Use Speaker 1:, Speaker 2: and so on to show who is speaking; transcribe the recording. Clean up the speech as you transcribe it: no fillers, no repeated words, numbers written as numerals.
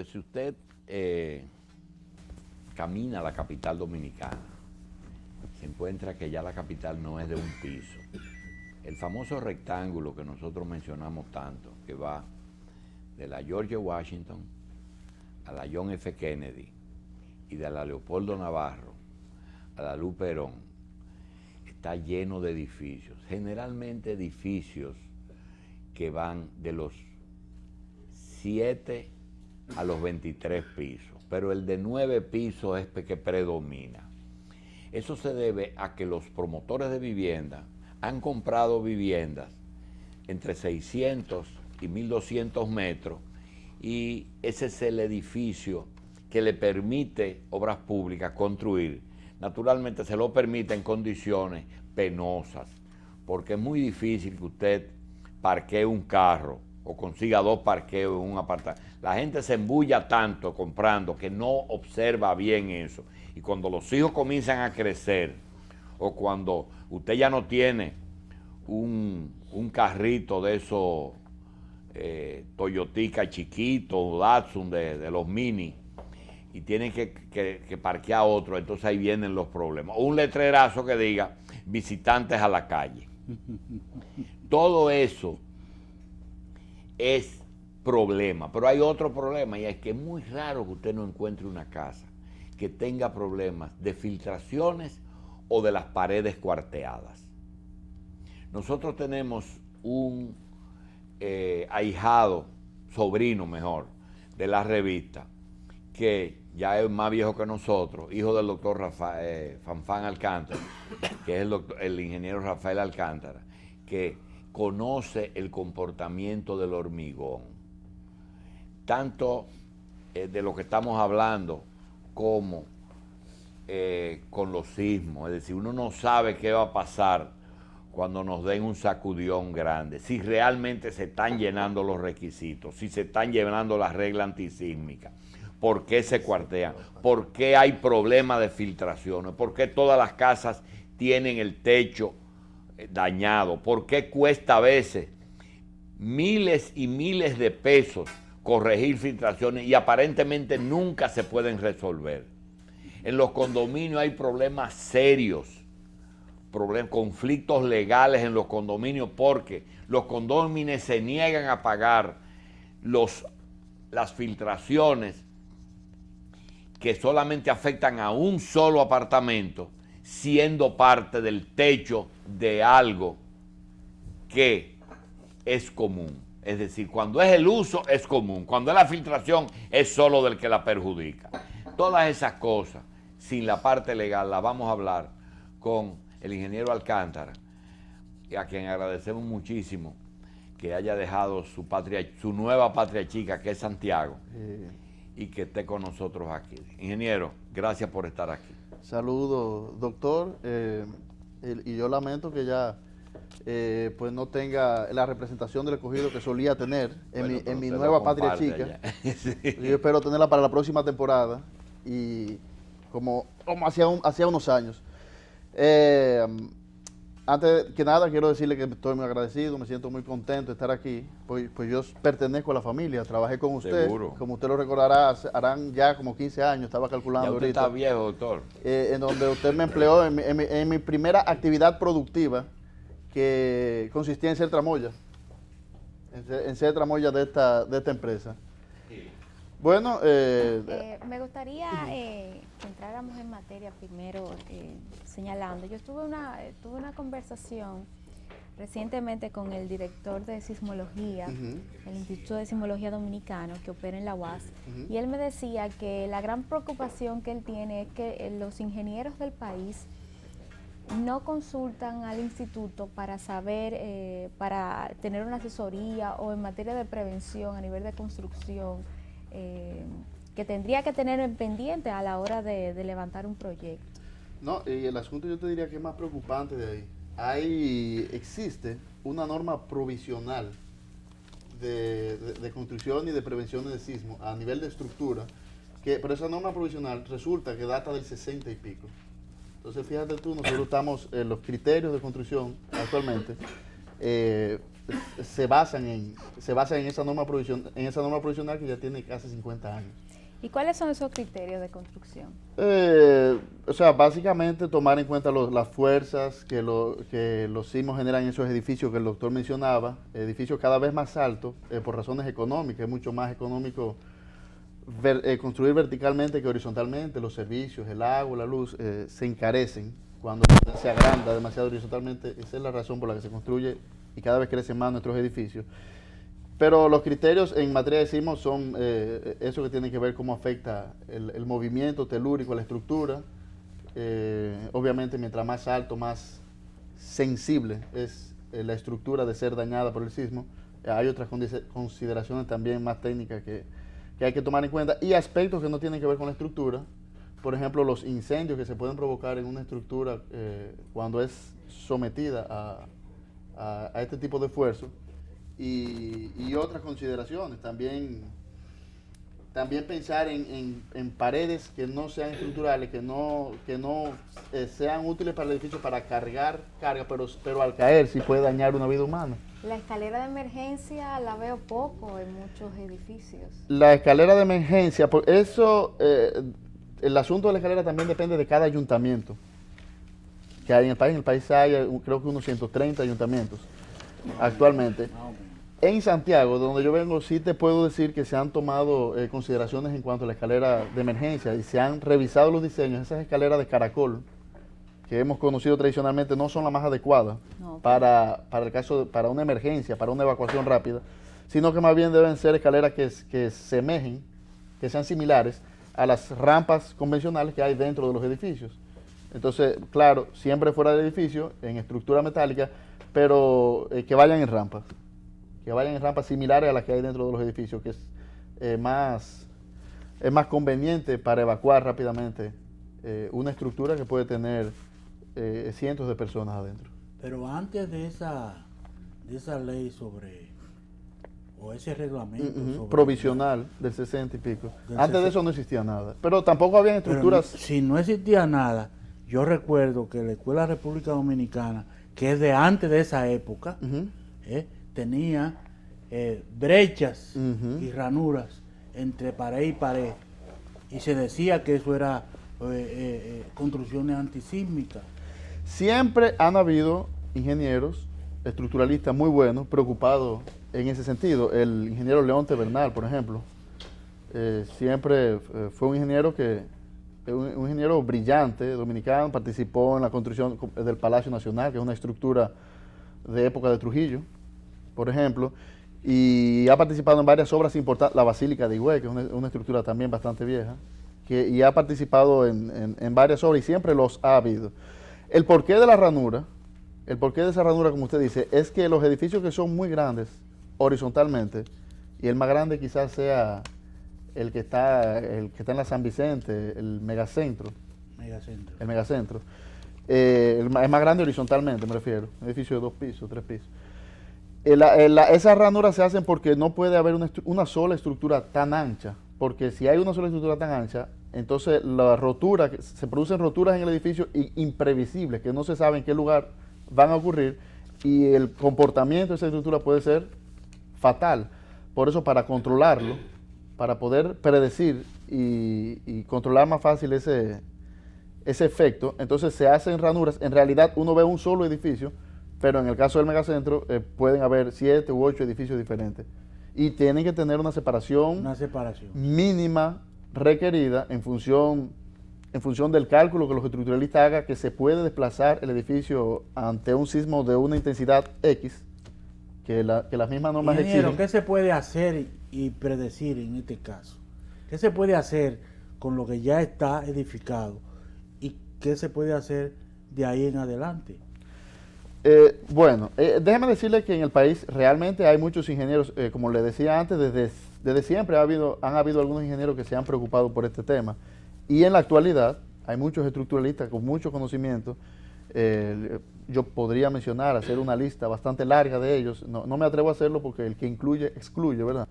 Speaker 1: Señores, si usted camina a la capital dominicana, se encuentra que ya la capital no es de un piso. El famoso rectángulo que nosotros mencionamos tanto, que va de la George Washington a la John F. Kennedy y de la Leopoldo Navarro a la Luis Perón, está lleno de edificios, generalmente edificios que van de los 7 a los 23 pisos, pero el de 9 pisos es que predomina. Eso se debe a que los promotores de vivienda han comprado viviendas entre 600 y 1200 metros y ese es el edificio que le permite Obras Públicas construir. Naturalmente se lo permite en condiciones penosas, porque es muy difícil que usted parquee un carro o consiga 2 parqueos en un apartamento. La gente se embulla tanto comprando que no observa bien eso. Y cuando los hijos comienzan a crecer, o cuando usted ya no tiene un carrito de esos Toyotica chiquitos, Datsun de los mini, y tiene que parquear otro, entonces ahí vienen los problemas. O un letrerazo que diga visitantes a la calle. Todo eso es problema, pero hay otro problema, y es que es muy raro que usted no encuentre una casa que tenga problemas de filtraciones o de las paredes cuarteadas. Nosotros tenemos un ahijado, sobrino mejor, de la revista, que ya es más viejo que nosotros, hijo del doctor Fanfán Alcántara, que es el ingeniero Rafael Alcántara, que conoce el comportamiento del hormigón, tanto de lo que estamos hablando como con los sismos. Es decir, uno no sabe qué va a pasar cuando nos den un sacudión grande, si realmente se están llenando los requisitos, si se están llenando las reglas antisísmicas, por qué se cuartean, por qué hay problemas de filtraciones, por qué todas las casas tienen el techo dañado, por qué cuesta a veces miles y miles de pesos corregir filtraciones y aparentemente nunca se pueden resolver. En los condominios hay problemas serios, conflictos legales en los condominios, porque los condóminos se niegan a pagar las filtraciones que solamente afectan a un solo apartamento, siendo parte del techo de algo que es común. Es decir, cuando es el uso es común, cuando es la filtración es solo del que la perjudica. Todas esas cosas, sin la parte legal, las vamos a hablar con el ingeniero Alcántara, a quien agradecemos muchísimo que haya dejado su nueva patria chica, que es Santiago, y que esté con nosotros aquí. Ingeniero, gracias por estar aquí.
Speaker 2: Saludos, doctor, y yo lamento que ya pues no tenga la representación del escogido que solía tener en mi nueva patria chica. Sí. Yo espero tenerla para la próxima temporada, y como hacía unos años. Antes que nada, quiero decirle que estoy muy agradecido, me siento muy contento de estar aquí, pues yo pertenezco a la familia, trabajé con usted. Seguro. Como usted lo recordará, harán ya como 15 años, estaba calculando
Speaker 1: ya usted
Speaker 2: ahorita.
Speaker 1: Está viejo, doctor.
Speaker 2: En donde usted me empleó en mi primera actividad productiva, que consistía en ser tramoya, en ser tramoya de esta empresa. Sí. Bueno,
Speaker 3: me gustaría que entráramos en materia primero, señalando. Yo tuve una conversación recientemente con el director de sismología, el Instituto de Sismología Dominicano, que opera en la UAS, y él me decía que la gran preocupación que él tiene es que los ingenieros del país no consultan al instituto para saber, para tener una asesoría o en materia de prevención a nivel de construcción, que tendría que tener en pendiente a la hora de levantar un proyecto.
Speaker 2: No, y el asunto yo te diría que es más preocupante de ahí. Existe una norma provisional de construcción y de prevención de sismo a nivel de estructura, pero esa norma provisional resulta que data del 60 y pico. Entonces, fíjate tú, nosotros estamos en los criterios de construcción actualmente, se basan en esa norma provisional que ya tiene casi 50 años.
Speaker 3: ¿Y cuáles son esos criterios de construcción?
Speaker 2: O sea, básicamente tomar en cuenta las fuerzas que los sismos generan en esos edificios que el doctor mencionaba, edificios cada vez más altos, por razones económicas. Es mucho más económico construir verticalmente que horizontalmente. Los servicios, el agua, la luz, se encarecen cuando se agranda demasiado horizontalmente. Esa es la razón por la que se construye y cada vez crecen más nuestros edificios. Pero los criterios en materia de sismos son eso que tiene que ver cómo afecta el movimiento telúrico a la estructura. Obviamente, mientras más alto, más sensible es la estructura de ser dañada por el sismo. Hay otras consideraciones también más técnicas que hay que tomar en cuenta y aspectos que no tienen que ver con la estructura. Por ejemplo, los incendios que se pueden provocar en una estructura cuando es sometida a este tipo de esfuerzo. Y otras consideraciones, también pensar en paredes que no sean estructurales, que no sean útiles para el edificio para cargar carga, pero al caer sí puede dañar una vida humana.
Speaker 3: La escalera de emergencia la veo poco en muchos edificios.
Speaker 2: La escalera de emergencia, por eso el asunto de la escalera también depende de cada ayuntamiento que hay en el país. En el país hay creo que unos 130 ayuntamientos actualmente. En Santiago, de donde yo vengo, sí te puedo decir que se han tomado consideraciones en cuanto a la escalera de emergencia y se han revisado los diseños. Esas escaleras de caracol que hemos conocido tradicionalmente no son las más adecuadas para el caso, para una emergencia, para una evacuación rápida, sino que más bien deben ser escaleras que semejen, que sean similares a las rampas convencionales que hay dentro de los edificios. Entonces, claro, siempre fuera del edificio, en estructura metálica, pero que vayan en rampas. Que vayan en rampas similares a las que hay dentro de los edificios, que es más conveniente para evacuar rápidamente una estructura que puede tener cientos de personas adentro.
Speaker 4: Pero antes de esa ley o ese reglamento
Speaker 2: provisional del 60 y pico, antes de eso no existía nada, pero tampoco había estructuras.
Speaker 4: Si no existía nada, yo recuerdo que la Escuela República Dominicana, que es de antes de esa época, tenía brechas y ranuras entre pared y pared y se decía que eso era construcciones antisísmicas.
Speaker 2: Siempre han habido ingenieros estructuralistas muy buenos preocupados en ese sentido. El ingeniero Leonte Bernal, por ejemplo, siempre fue un ingeniero brillante dominicano. Participó en la construcción del Palacio Nacional, que es una estructura de época de Trujillo, por ejemplo, y ha participado en varias obras importantes, la Basílica de Higüey, que es una estructura también bastante vieja, y ha participado en varias obras y siempre los ha habido. El porqué de esa ranura, como usted dice, es que los edificios que son muy grandes horizontalmente, y el más grande quizás sea el que está en la San Vicente, el megacentro. El megacentro. Es más grande horizontalmente, me refiero, un edificio de 2 pisos, 3 pisos. Esas ranuras se hacen porque no puede haber una sola estructura tan ancha, porque si hay una sola estructura tan ancha, entonces se producen roturas en el edificio imprevisibles, que no se sabe en qué lugar van a ocurrir, y el comportamiento de esa estructura puede ser fatal. Por eso, para controlarlo, para poder predecir y controlar más fácil ese efecto, entonces se hacen ranuras. En realidad uno ve un solo edificio, pero en el caso del megacentro pueden haber 7 u 8 edificios diferentes. Y tienen que tener una separación mínima requerida en función del cálculo que los estructuralistas hagan, que se puede desplazar el edificio ante un sismo de una intensidad X, que las mismas normas exigen.
Speaker 4: ¿Qué se puede hacer y predecir en este caso? ¿Qué se puede hacer con lo que ya está edificado? ¿Y qué se puede hacer de ahí en adelante?
Speaker 2: Déjeme decirle que en el país realmente hay muchos ingenieros, como le decía antes, desde siempre han habido algunos ingenieros que se han preocupado por este tema. Y en la actualidad hay muchos estructuralistas con mucho conocimiento. Yo podría hacer una lista bastante larga de ellos. No me atrevo a hacerlo porque el que incluye, excluye, ¿verdad?